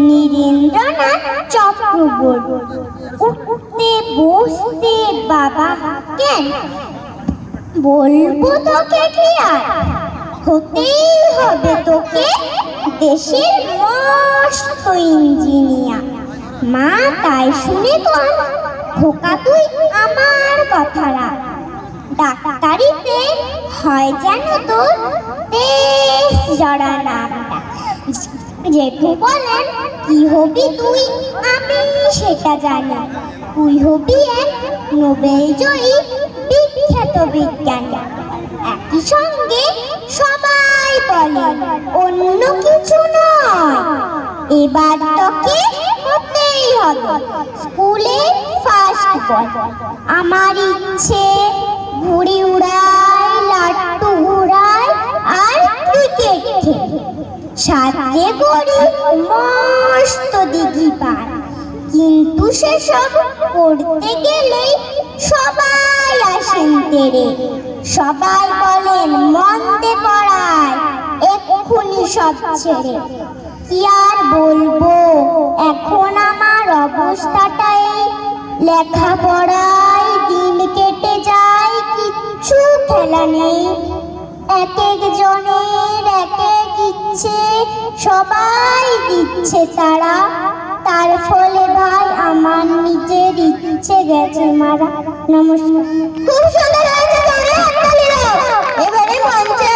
নীরেন্দ্রনাথ চক্রবর্তী। উঠতে বসতে বাবা কেন, বলবো তোকে কি আর, হতেই হবে তোকে দেশের মস্ত ইঞ্জিনিয়ার। মা তাই শুনে তোর খোকা তুই আমার কথা রাখ, ডাক্তারিতে হয় যেন তোর বেশ জড়া নামটা। জেঠু বলেন কি হবি তুই, আমি সেটা জানি, তুই হবি এক নোবেল জয়ী বিখ্যাত বিজ্ঞানী। একই সঙ্গে সবাই বলে অন্য কিছু নয়, এবার তোকে হতেই হবে স্কুলে ফার্স্ট বয়। আমার ইচ্ছে ঘুড়ি উড়ায়, লাট্টু ঘুরায় আর ক্রিকেট খেলে, সাথে করি মস্ত দিঘি পার। কিন্তু সেসব করতে গেলেই সবাই আসেন তেরে, সবাই বলেন মন্দে পড়ায় এক্ষুনি সব ছেড়ে। কি আর বলবো এখন আমার অবস্থাটাই, লেখাপড়ায় দিন কেটে যায় কিচ্ছু খেলা নেই। এক একজনের এক এক ইচ্ছে, সবাই দিচ্ছে তারা, তার ফলে ভাই আমার নিজের ইচ্ছে গেছে মারা। নমস্কার। খুব সুন্দর হয়েছে, এবারে মঞ্চে